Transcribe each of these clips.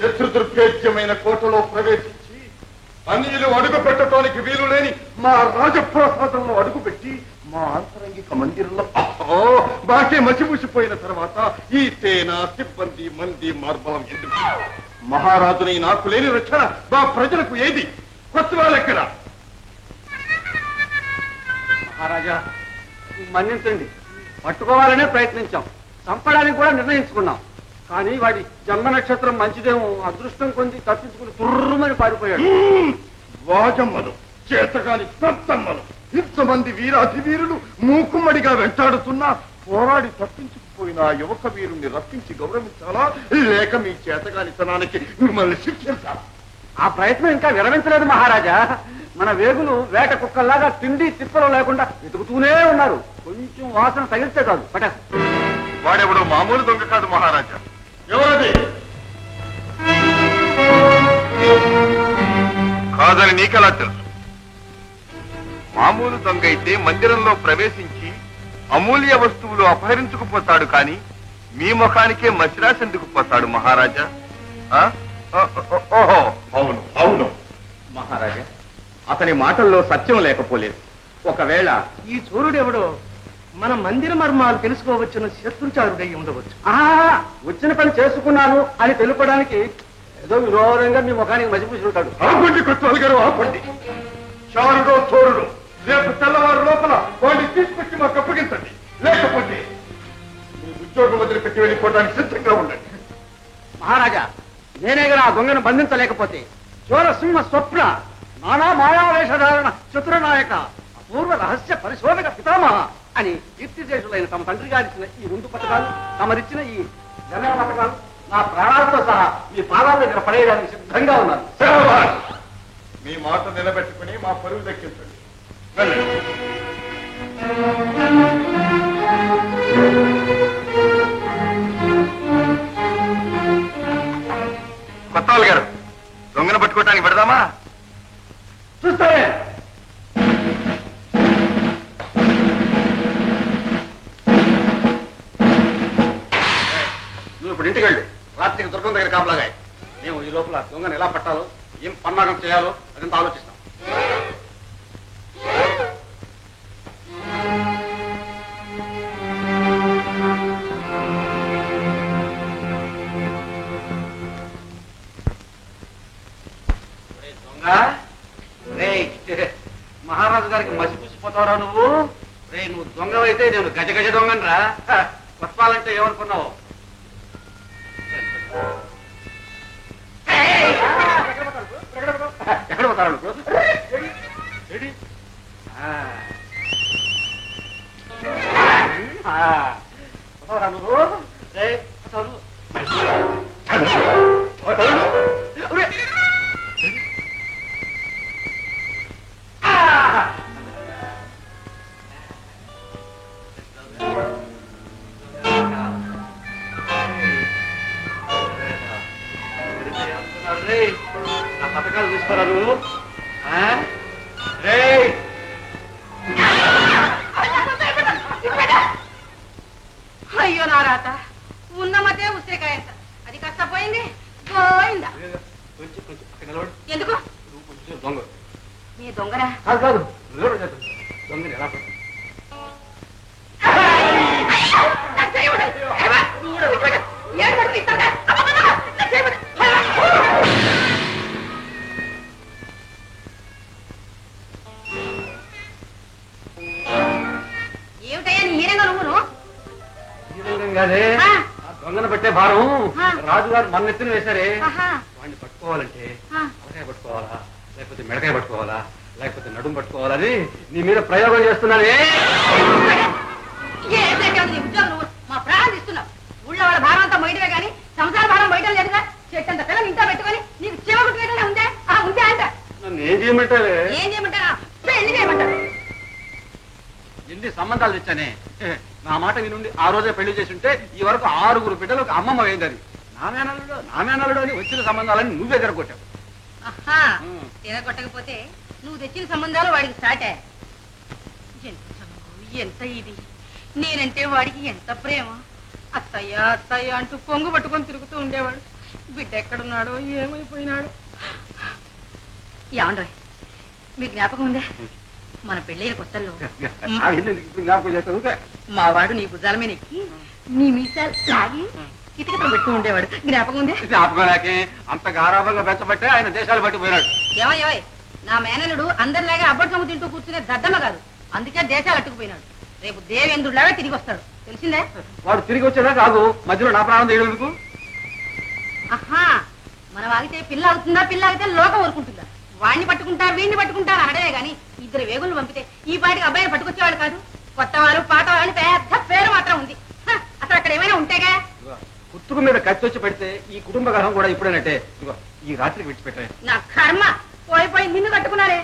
శత్రుదుర్భేద్యమైన కోటలో ప్రవేశించి అన్యులు అడుగు పెట్టడానికి వీలు లేని మా రాజప్రసాదంలో అడుగుపెట్టి మా ఆంతరంగిక మందిరంలో బాకే మసిమూసిపోయిన తర్వాత ఈ సేన సిబ్బంది మంది మార్బలం ఎందుకు? మహారాజుని నాకు లేని రక్షణ మా ప్రజలకు ఏది? కొత్త వాళ్ళెక్కడ? మహారాజా మన్నించండి, పట్టుకోవాలనే ప్రయత్నించాం, చంపడానికి కూడా నిర్ణయించుకున్నాం. కానీ వాడి జన్మ నక్షత్రం మంచిదేమో, అదృష్టం కొంది తప్పించుకుని తుర్రుమని పారిపోయాడు. వాజమ్మలు, చేతగాని సత్తమ్మలు, ఇంతమంది వీరాధి వీరులు మూకుమ్మడిగా వెంటాడుతున్నా పోరాడి తప్పించుకుపోయిన యువక వీరుణ్ణి రప్పించి గౌరవించాలా, లేక మీ చేతగానితనానికి మిమ్మల్ని శిక్షించాలా? ఆ ప్రయత్నం ఇంకా విరమించలేదు మహారాజా. మన వేగులు వేట కుక్కల్లాగా తిండి తిప్పలు లేకుండా వెతుకుతూనే ఉన్నారు. కొంచెం వాసన తగిలితే కాదు పటేస్. వాడెవడో మామూలు దొంగ కాదు మహారాజా. ఎవరది? కాదని నీకెలా తెలుసు? మామూలు దొంగ అయితే మందిరంలో ప్రవేశించి అమూల్య వస్తువులు అపహరించుకుపోతాడు, కానీ మీ ముఖానికే మసిరాసెందుకు పోతాడు మహారాజా? ఓహో, అవును అవును మహారాజా, అతని మాటల్లో సత్యం లేకపోలేదు. ఒకవేళ ఈ చోరుడెవడో మన మందిర మర్మాలు తెలుసుకోవచ్చున్న శత్రుచారుడై ఉండవచ్చు. వచ్చిన పని చేసుకున్నాను అని తెలుపడానికి ఏదో విరోధంగా మీ ముఖానికి మసిపూసి ఉంటాడు. ఆపండి కొత్తవాళ్ళు గారు, ఆపండి. చారుడో చోరుడు రేపు తెల్లవారు లోపల వాడిని తీసుకొచ్చి మాకు అప్పగించండి. లేకపోతే మీ ఉద్యోగం వదిలిపెట్టి వెళ్ళిపోవడానికి సిద్ధంగా ఉండండి. మహారాజా, నేనే ఆ దొంగను బంధించలేకపోతే చోర సింహ స్వప్న నానా మాయావేషధారణ చతురనాయక అపూర్వ రహస్య పరిశోధక పితామహ అని కీర్తిశేషులైన తమ తండ్రి గారిచ్చిన ఈ 2 పథకాలు, తమరిచ్చిన ఈ జన్మ పథకాలు నా ప్రాణాలతో సహా మీ పాదాల దగ్గర పడేయడానికి సిద్ధంగా ఉన్నాను. మీ మాట నిలబెట్టుకుని మా పరువు దక్కించండి. కొత్తవాళ్ళు గారు, దొంగను పట్టుకోవటానికి పెడదామా? చూస్తానే. నువ్వు ఇప్పుడు ఇంటికి వెళ్ళు, రాత్రికి దుర్గం దగ్గర కాపలాగా. మేము ఈ లోపల దొంగను ఎలా పట్టాలో, ఏం పన్నాగం చేయాలో అదంతా ఆలోచిస్తాం. మహారాజు గారికి మసిపూసిపోతావరా నువ్వు? రే, నువ్వు దొంగవైతే నేను గజ గజ దొంగనరా. కొత్వాలంటే ఏమనుకున్నావు? ఎక్కడ పోతారా నువ్వు? నువ్వు నా పథకాలు తీసుకోరా నువ్వు? అయ్యో నా రాత, ఉన్నమతే ఉసిరికాయంత, అది కష్టపోయింది పోయిందా? ఎందుకు దొంగ నీ దొంగరా? కాదు, దొంగని ఎలా పట్టు? ఏమిటయ్యా నీ హీరంగా నువ్వును? కాదే, దొంగను పెట్టే భారం రాజుగారు మన ఎత్తున వేశారే. వాడిని పట్టుకోవాలంటే తలకాయ పట్టుకోవాలా, లేకపోతే మెడకాయ పట్టుకోవాలా, లేకపోతే నడుము పట్టుకోవాలని నీ మీద ప్రయోగం చేస్తున్నానే. ఉద్యోగం నువ్వు మా ప్రాణం ఇస్తున్నావు. ఊళ్ళో వాళ్ళ భారం అంతా బయటవే కానీ సంసార భారం బయట లేదుగా. చెట్టంత పిల్లలు ఇంట్లో పెట్టుకొని నీకు చీమ కుట్టుకోవడం ఉందే ఉందే అంట. నన్ను ఏం చేయమంటావే? ఏం చేయమంటారా? పెళ్లి చేయమంటారు. ఎన్ని సంబంధాలు తెచ్చానే, నా మాట వినుండి ఆ రోజే పెళ్లి చేసి ఉంటే ఈ వరకు 6 బిడ్డలకు అమ్మమ్మ వేయిందని. నా మేనల్లుడు అని వచ్చిన సంబంధాలని నువ్వే తిరగొట్టావు. తిరగొట్టకపోతే నువ్వు తెచ్చిన సంబంధాలు వాడికి సాటే. ఎంత ఇది, నేనంటే వాడికి ఎంత ప్రేమ. అత్తయ్య అత్తయ్య అంటూ కొంగు పట్టుకొని తిరుగుతూ ఉండేవాడు. బిడ్డ ఎక్కడున్నాడో ఏమైపోయినాడు. ఏమండ్రా మీకు జ్ఞాపకం ఉందే మన పెళ్ళైన కొత్తల్లో జ్ఞాపకం చేస్తాను. మా వాడు నీ భుజాల మీద ఎక్కి నీ మీసాలు లాగి కిటకిటలు పెడుతూ ఉండేవాడు. జ్ఞాపకం ఉందే? జ్ఞాపకం నాకే. అంత గారాభంగా పెంచబట్టే ఆయన దేశాలు పట్టిపోయినాడు. ఏమయ్యోయ్ నా మేనలుడు అందరిలాగా అబ్బడి సొమ్ము తింటూ కూర్చునే దద్దమ్మ కాదు, అందుకే దేశాలు అట్టుకుపోయినాడు. రేపు దేవేంద్రుడిలాగా తిరిగి వస్తాడు, తెలిసిందే? వాడు తిరిగి వచ్చేదా కాదు, మధ్యలో నా ప్రాణం చేయడం ఎందుకు? ఆహా, మనం ఆగితే పిల్ల అవుతుందా, పిల్ల ఆగితే లోకం ఊరుకుంటుందా? వాడిని పట్టుకుంటారు వీడిని పట్టుకుంటారు అనడమే గాని ఇద్దరు వేగులు పంపితే ఈ పాటికి అబ్బాయిని పట్టుకొచ్చేవాడు కాదు. కొత్త వారు పాత వారు పెద్ద పేరు మాత్రం ఉంది. అసలు అక్కడ ఏమైనా ఉంటేగా. కుత్తుకు మీద కత్తి వచ్చి పెడితే ఈ కుటుంబ గర్భం కూడా ఇప్పుడేనట్టే. ఇదిగో ఈ రాత్రికి విడిచిపెట్టాయి. నా కర్మ పోయి నిన్ను కట్టుకున్నారే.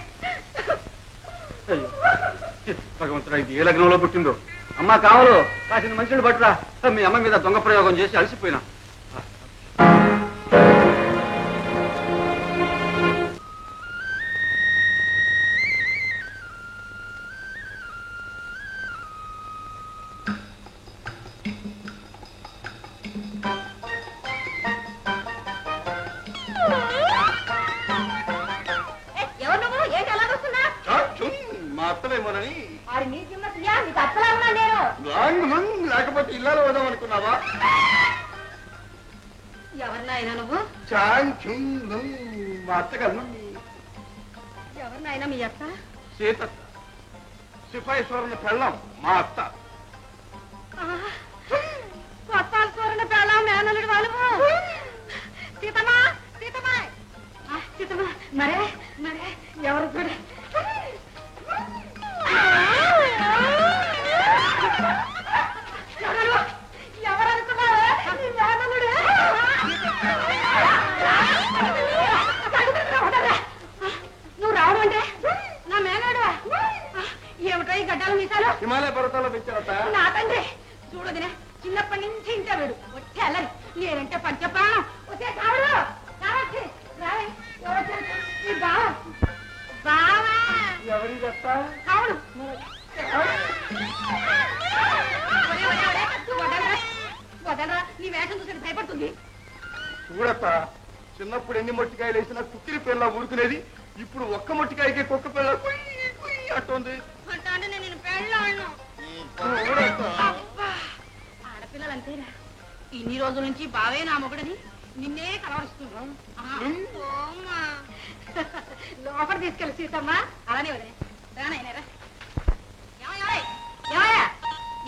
భగవంతుడా, ఇది ఏ లగ్నంలో పుట్టిందో. అమ్మ కావాలో కాసిన మనుషులు పట్టురా. మీ అమ్మ మీద దొంగ ప్రయోగం చేసి అలసిపోయినా. ఎవరు నువ్వు? ఏంటి అలా వస్తున్నా? మా అత్తలేమోనని. మరి నీ చిన్నయ్యా నీకు అత్తలా ఉన్నా నేను. లేకపోతే ఇల్లాలో వదాం అనుకున్నావా? ఎవరినైనా నువ్వు? మా అత్తగారు ఎవరినైనా మీ అత్త? సీతత్త, సిపాయిశ్వరుని పెళ్ళం మా అత్త. కొత్త పెళ్ళం మేనలుడు వాళ్ళు. సీతమ్మా సీతమ్మా సీతమ్మా, మరే మరే ఎవరు చూడ నువ్వు రావడం అంటే నా మేనాడు ఏమిటో ఈ గడ్డాల మీసాలు? హిమాలయ పర్వతాల్లో పెంచారట. నా తండ్రి చూడదినే చిన్నప్పటి నుంచి ఇంటే వీడు వచ్చి అల్లరి. నేనంటే పంచప్రాణం. వచ్చే కావడు కావచ్చు. బావా ఎవరి చెప్తా? అవును వదలరా, నీ వేషం చూసి భయపడుతుంది. చూడత్త, చిన్నప్పుడు ఎన్ని మొట్టికాయలు వేసినా కుక్కిరి పిల్ల ఊరుకునేది, ఇప్పుడు ఒక్క మొట్టికాయకి కుక్క పిల్ల అంటుంది. అంటే నేను పెళ్ళాను. ఆడపిల్లలంతేరా, ఇన్ని రోజుల నుంచి బావే నా మొగుడని నిన్నే కలవరిస్తున్నాం. లోపల తీసుకెళ్ళి సీతమ్మా. అలానే వదిలే రానైనారా.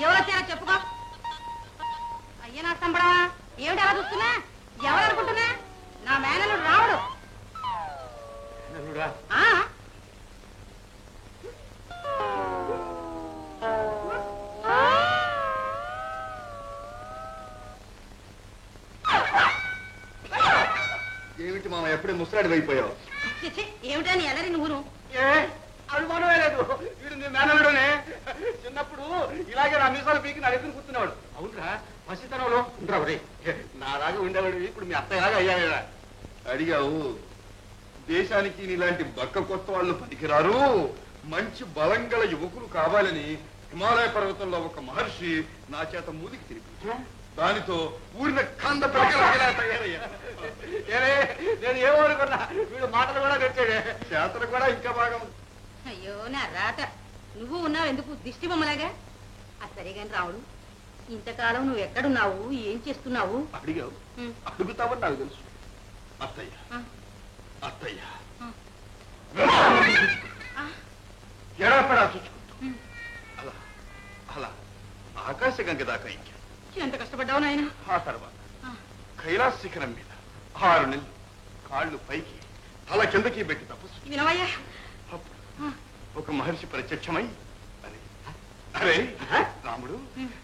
ఎవరు వచ్చారో చెప్పుకో. అయ్యా నా సంబడా, ఏమిటి అలా చూస్తున్నా? ఎవరు అనుకుంటున్నా? నా మేనలుడు రావుడు. ఏమిటి మామ, ఎప్పుడే ముసలాడి అయిపోయావు? ఏమిటా నీ అల్లరి నువ్వును? అనుమానమే లేదు, వీడు నీ మేనలుడునే. చిన్నప్పుడు ఇలాగే నా మీసాలు పీకి నా దగ్గర కూర్చునేవాడు. అవునరా, పసితనంలో ఉండరా నాలాగా ఉండేవాడు. ఇప్పుడు మీ అత్తయ్యలాగా అయ్యావేరా. అడిగావు, దేశానికి నీలాంటి బక్క కొత్త వాళ్ళు పనికిరారు, మంచి బలం గల యువకులు కావాలని హిమాలయ పర్వతంలో ఒక మహర్షి నా చేత మూదికి తిరిగి దానితో ఊరిన కంద పిల్లగా తయారయ్యా. నేను ఏమో అనుకున్నా, వీడు మాటలు కూడా తెచ్చాడే, చేతలు కూడా ఇంకా బాగా. అయ్యో నా రాత, నువ్వు ఉన్నావు ఎందుకు దిష్టి బొమ్మలాగా? అది సరిగాని రావుడు, ఇంతకాలం నువ్వు ఎక్కడున్నావు, ఏం చేస్తున్నావు? అడిగావు, అడుగుతావని నాకు తెలుసు. అత్తయ్య అత్తయ్య ఎడపడా చూచుకుంటూ అలా అలా ఆకాశ గంగ దాకా ఇంకా ఎంత కష్టపడ్డావు నాయన. ఆ తర్వాత కైలాస శిఖరం మీద 6 నెలలు కాళ్ళు పైకి తల కిందకి పెట్టి తపస్సు. వినవయ్యా, ఒక మహర్షి ప్రత్యక్షమై, అరే అరే రాముడు,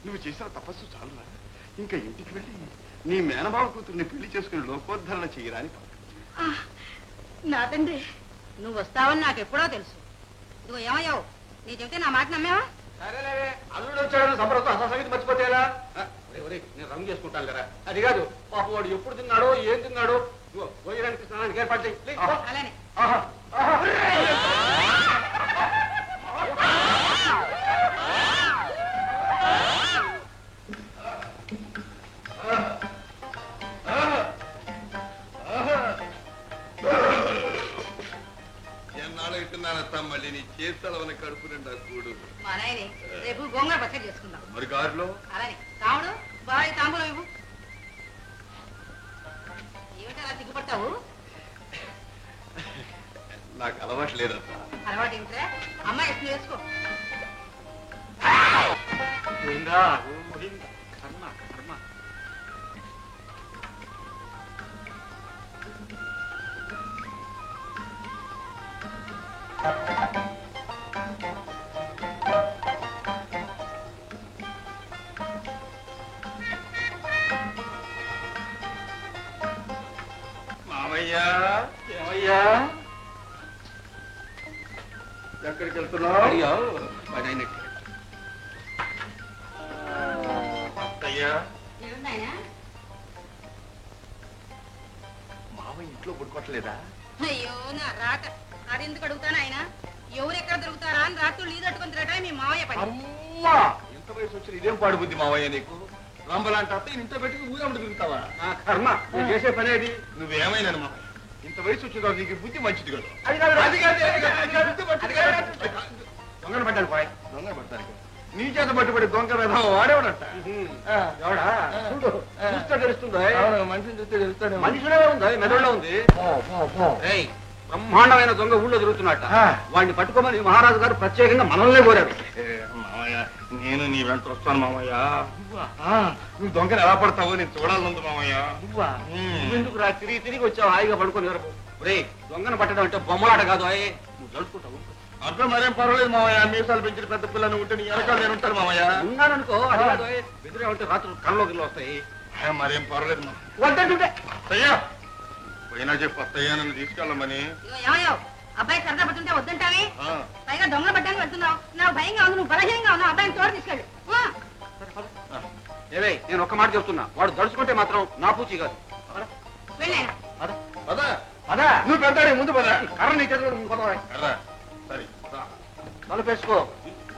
నువ్వు చేసిన తపస్సు చాలురా, ఇంకా ఇంటికి వెళ్ళి నీ మేనమావ కూతుర్ని పెళ్లి చేసుకుని లోకోద్ధరణ చేయరా అని. నా తండ్రి, నువ్వు వస్తావని నాకెప్పుడో తెలుసు. ఇదిగో ఏమయ్యావు, నీ చెబితే నా మాట నమ్మేవా? సరేలేవే, అల్లుడు వచ్చాడని సంబరంతో అసలు సంగతి మర్చిపోతేలా? నేను రంగు చేసుకుంటాను కదా. అది కాదు, పాప వాడు ఎప్పుడు తిన్నాడో ఏం తిన్నాడో పోయడానికి స్నానానికి ఏర్పాటు చేయి. అలానే మళ్ళీ నీ చేస్తాలవన కడుపు నిండా కూడు. మా నాయనే రేపు గోంగూర పచ్చడి చేసుకుందాం. మరి గారిలో అలానే కావుడు బాగా తాంబూలం ఇవ్వు. ఏమిటి అలా సిగ్గుపడతావు? నాకు అలవాటు లేదత్త. అలవాటు ఏమిట్రా? అమ్మాయి ఎప్పుడు వేసుకో. మామయ్యా ఏమయ్యా ఎక్కడికి వెళ్తున్నావు? అత్తయ్యా ఏమున్నాయనా? మామయ్య ఇంట్లో పడుకోవట్లేదా? అయ్యో నా రాత అది ఎందుకు అడుగుతాను ఆయన? ఎవరెక్కడ దొరుకుతారా అని రాత్రులు నీ తట్టుకొని తిరగటమే మీ మావయ్య పని. అమ్మా ఇంత వయసు వచ్చిన ఇదేం పాడు బుద్ధి మావయ్య నీకు? రంబలాంటి అత్త ఇంట్లో పెట్టుకుని ఊరమ్మడి తిరుగుతావా? నా కర్మ నేను చేసే పని అది. నువ్వేమైనా మావయ్య ఇంత వయసు వచ్చిన తర్వాత నీకు బుద్ధి మంచిది కదా. దొంగను పడ్డాను పోయ్. దొంగ పడతానికి నీ చేత పట్టుబడి దొంగ వేధం వాడేవాడట. ఎవడా చూడు చూస్తే తెలుస్తుందో మనిషిని చూస్తే తెలుస్తాడు. మనిషిలో ఉంది మెదడులో ఉంది. ఏయ్, బ్రహ్మాండమైన దొంగ ఊళ్ళో తిరుగుతున్నట్ట. వాడిని పట్టుకోమని మహారాజు గారు ప్రత్యేకంగా మనల్నే కోరారు. మామయ్య నేను నీ వెంట వస్తాను మామయ్య. నువ్వు దొంగను ఎలా పడతావో నేను చూడాలనుంది మామయ్య. నువ్వెందుకు రా తిరిగి తిరిగి వచ్చావు హాయిగా పడుకొని రే దొంగను పట్టడం అంటే బొమ్మలాట కాదు అయ్యే నువ్వు జరుపుకుంటావు. అర్థం మరేం పర్వాలేదు మామయ్య. మీసాలు పెంచిన పెద్ద పిల్లని ఉంటే నీ వెనకాల నేను ఉంటాను మామయ్య. ఉన్నాననుకో అది కాదు బెదిరే ఉంటే రాత్రులు కళ్ళలో గిల్లు వస్తాయి. మరేం పర్వాలేదు వద్దంటుంటే అయ్యా పోయినా చెప్పు అత్తయ్యా నన్ను తీసుకెళ్ళమని. ఇదిగో ఏమయ్యో అబ్బాయి సరదా పడుతుంటే వద్దంటావే? పైగా దొంగలు పడ్డానికి వెళ్తున్నావు. నాకు భయంగా ఉంది, నువ్వు బలహీనంగా ఉన్నావు. అబ్బాయిని తోడు తీసుకెళ్ళు. ఏవే నేను ఒక్క మాట చెప్తున్నా వాడు దడుచుకుంటే మాత్రం నా పూచి కాదు. వెళ్ళాను. పదా అదా నువ్వు పెద్దాడి ముందు పదా. కర్ర నీ చేతులు కర్ర సరే తలుపేసుకో.